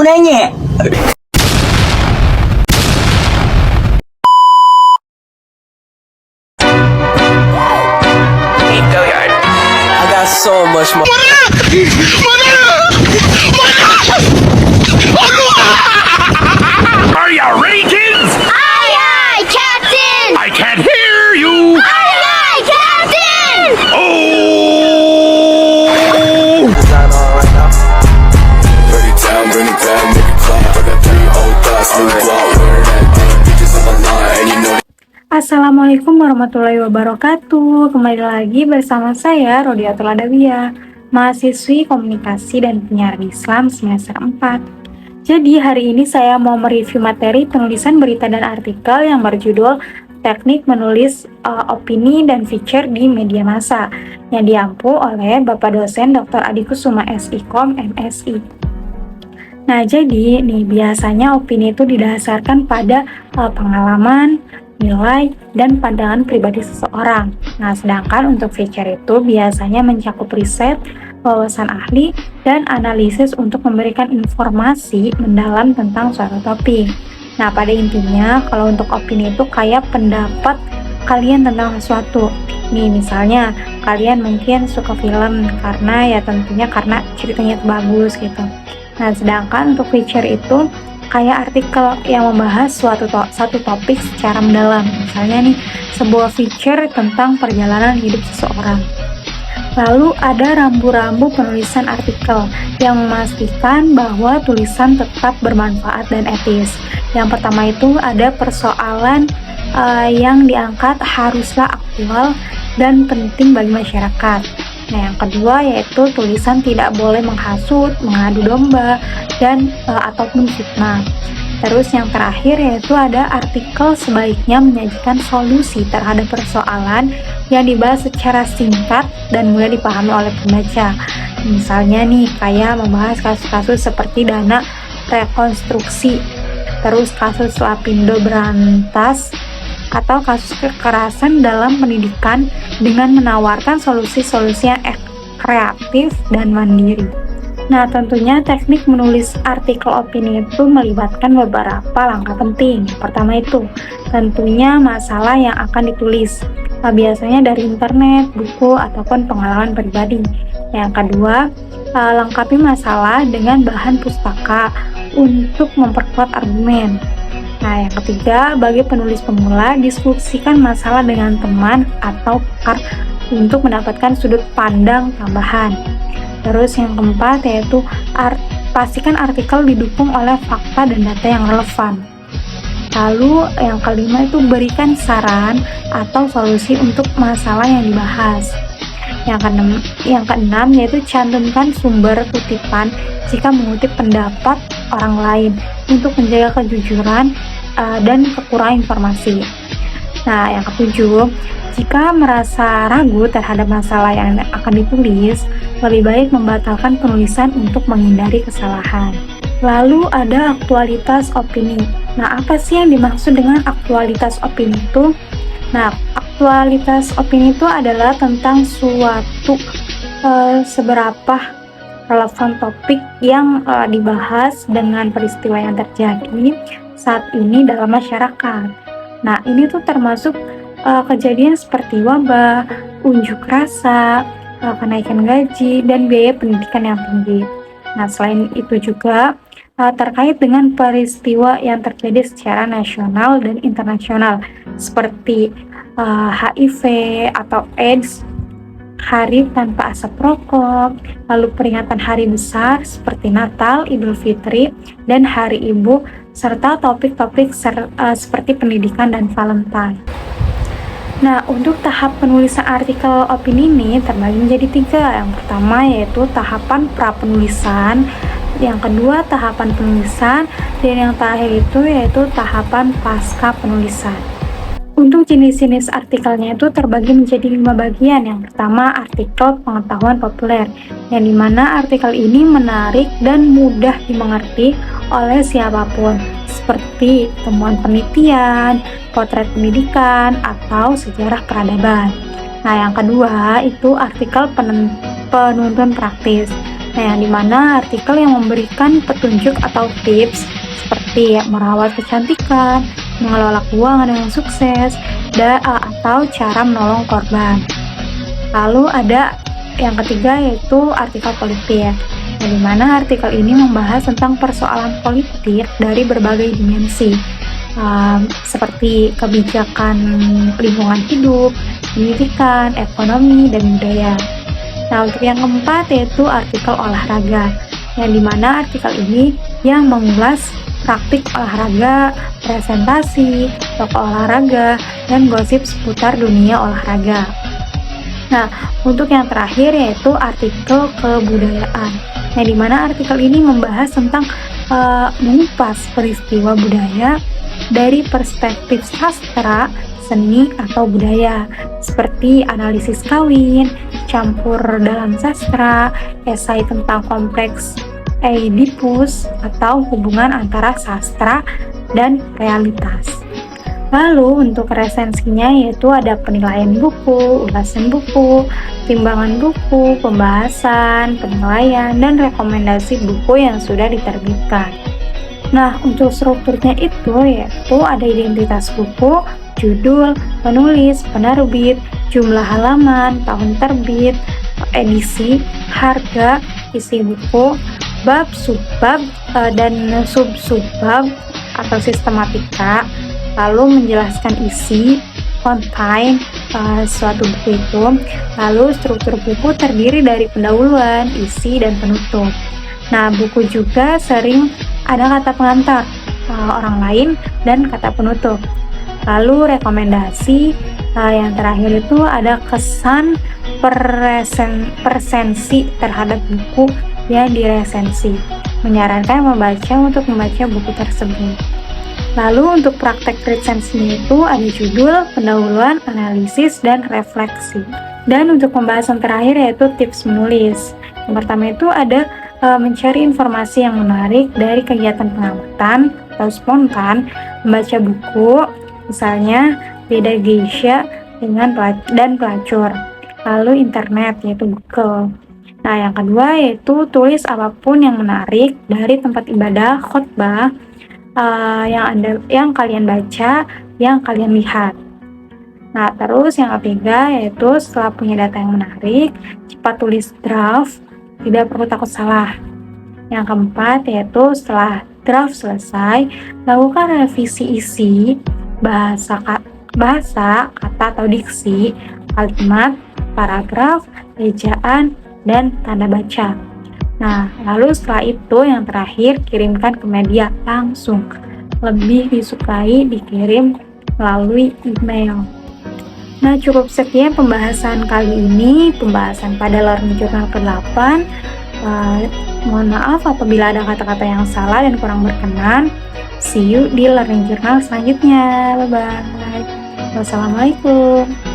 nanya. I got so much more. Are you ready, kids? Aye, aye, Captain! I can't hear you. Aye, aye, Captain! Oh! Design on right now. Bring it down, make it clap. I got 3 old thoughts, new block, wearing that thing, bitches on the line, and you know. Assalamualaikum warahmatullahi wabarakatuh. Kembali lagi bersama saya Rodiatul Adawiyah, mahasiswi Komunikasi dan Penyiaran Islam semester 4. Jadi hari ini saya mau mereview materi penulisan berita dan artikel yang berjudul Teknik Menulis Opini dan Feature di Media Massa yang diampu oleh Bapak dosen Dr. Adi Kusuma SIKOM MSI. Nah, jadi nih biasanya opini itu didasarkan pada pengalaman, nilai, dan pandangan pribadi seseorang. Nah, sedangkan untuk feature itu biasanya mencakup riset, wawasan ahli, dan analisis untuk memberikan informasi mendalam tentang suatu topik. Nah, pada intinya, kalau untuk opini itu kayak pendapat kalian tentang sesuatu. Nih, misalnya, kalian mungkin suka film karena ya tentunya karena ceritanya itu bagus gitu. Nah, sedangkan untuk feature itu kayak artikel yang membahas satu topik secara mendalam. Misalnya nih, sebuah feature tentang perjalanan hidup seseorang. Lalu ada rambu-rambu penulisan artikel yang memastikan bahwa tulisan tetap bermanfaat dan etis. Yang pertama itu ada persoalan yang diangkat haruslah aktual dan penting bagi masyarakat. Nah, yang kedua yaitu tulisan tidak boleh menghasut, mengadu domba, dan ataupun fitnah. Terus yang terakhir yaitu ada artikel sebaiknya menyajikan solusi terhadap persoalan yang dibahas secara singkat dan mudah dipahami oleh pembaca. Misalnya nih, kayak membahas kasus-kasus seperti dana rekonstruksi, terus kasus Lapindo berantas, atau kasus kekerasan dalam pendidikan dengan menawarkan solusi-solusi yang kreatif dan mandiri. Nah, tentunya teknik menulis artikel opini itu melibatkan beberapa langkah penting. Pertama itu, tentunya masalah yang akan ditulis. Nah, biasanya dari internet, buku, ataupun pengalaman pribadi. Yang kedua, lengkapi masalah dengan bahan pustaka untuk memperkuat argumen. Nah, yang ketiga, bagi penulis pemula, diskusikan masalah dengan teman atau pakar untuk mendapatkan sudut pandang tambahan. Terus yang keempat yaitu pastikan artikel didukung oleh fakta dan data yang relevan. Lalu yang kelima itu berikan saran atau solusi untuk masalah yang dibahas. Yang keenam yaitu cantumkan sumber kutipan jika mengutip pendapat orang lain untuk menjaga kejujuran dan kekurangan informasi. Nah, yang ketujuh, jika merasa ragu terhadap masalah yang akan ditulis, lebih baik membatalkan penulisan untuk menghindari kesalahan. Lalu ada aktualitas opini. Nah, apa sih yang dimaksud dengan aktualitas opini itu? Nah, aktualitas opini itu adalah tentang suatu seberapa relevan topik yang dibahas dengan peristiwa yang terjadi saat ini dalam masyarakat. Nah, ini tuh termasuk kejadian seperti wabah, unjuk rasa, kenaikan gaji, dan biaya pendidikan yang tinggi. Nah, selain itu juga terkait dengan peristiwa yang terjadi secara nasional dan internasional seperti HIV atau AIDS, hari tanpa asap rokok, lalu peringatan hari besar seperti Natal, Idul Fitri, dan Hari Ibu, serta topik-topik seperti pendidikan dan Valentine. Nah, untuk tahap penulisan artikel opini ini terbagi menjadi 3. Yang pertama yaitu tahapan pra-penulisan, yang kedua tahapan penulisan, dan yang terakhir itu yaitu tahapan pasca penulisan. Untuk jenis-jenis artikelnya itu terbagi menjadi 5 bagian. Yang pertama, artikel pengetahuan populer, yang dimana artikel ini menarik dan mudah dimengerti oleh siapapun, seperti temuan penelitian, potret pendidikan, atau sejarah peradaban. Nah, yang kedua itu artikel penuntun praktis, Nah, yang dimana artikel yang memberikan petunjuk atau tips seperti merawat kecantikan, mengelola keuangan dengan sukses, atau cara menolong korban. Lalu ada yang ketiga yaitu artikel politik. Nah, di mana artikel ini membahas tentang persoalan politik dari berbagai dimensi, seperti kebijakan lingkungan hidup, pendidikan, ekonomi, dan budaya. Nah, untuk yang keempat yaitu artikel olahraga, yang dimana artikel ini yang mengulas praktik olahraga, presentasi, tokoh olahraga, dan gosip seputar dunia olahraga. Nah, untuk yang terakhir yaitu artikel kebudayaan. Nah, di mana artikel ini membahas tentang mengupas peristiwa budaya dari perspektif sastra, seni, atau budaya, seperti analisis kawin, campur dalam sastra, esai tentang kompleks Oedipus, atau hubungan antara sastra dan realitas. Lalu untuk resensinya yaitu ada penilaian buku, ulasan buku, timbangan buku, pembahasan, penilaian, dan rekomendasi buku yang sudah diterbitkan. Nah, untuk strukturnya itu yaitu ada identitas buku, judul, penulis, penerbit, jumlah halaman, tahun terbit, edisi, harga, isi buku, bab, subbab, dan sub-subbab atau sistematika, lalu menjelaskan isi, content, suatu buku itu, lalu struktur buku terdiri dari pendahuluan, isi, dan penutup. Nah, buku juga sering ada kata pengantar, orang lain, dan kata penutup. Lalu rekomendasi, yang terakhir itu ada kesan presensi terhadap buku yang diresensi, menyarankan membaca untuk membaca buku tersebut. Lalu untuk praktek resensinya itu ada judul, pendahuluan, analisis, dan refleksi. Dan untuk pembahasan terakhir yaitu tips menulis. Yang pertama itu ada mencari informasi yang menarik dari kegiatan pengamatan atau spontan, membaca buku, misalnya Beda Geisha dan Pelacur. Lalu internet yaitu Google. Nah, yang kedua yaitu tulis apapun yang menarik dari tempat ibadah, khotbah, yang kalian baca, yang kalian lihat. Nah, terus yang ketiga yaitu setelah punya data yang menarik, cepat tulis draft, tidak perlu takut salah. Yang keempat yaitu setelah draft selesai, lakukan revisi isi, bahasa, kata atau diksi, kalimat, paragraf, ejaan, dan tanda baca. Nah, lalu setelah itu yang terakhir kirimkan ke media langsung. Lebih disukai dikirim melalui email. Nah, cukup sekian pembahasan kali ini, pembahasan pada Learning Journal ke-8. Mohon maaf apabila ada kata-kata yang salah dan kurang berkenan. See you di Learning Journal selanjutnya. Bye-bye. Wassalamualaikum.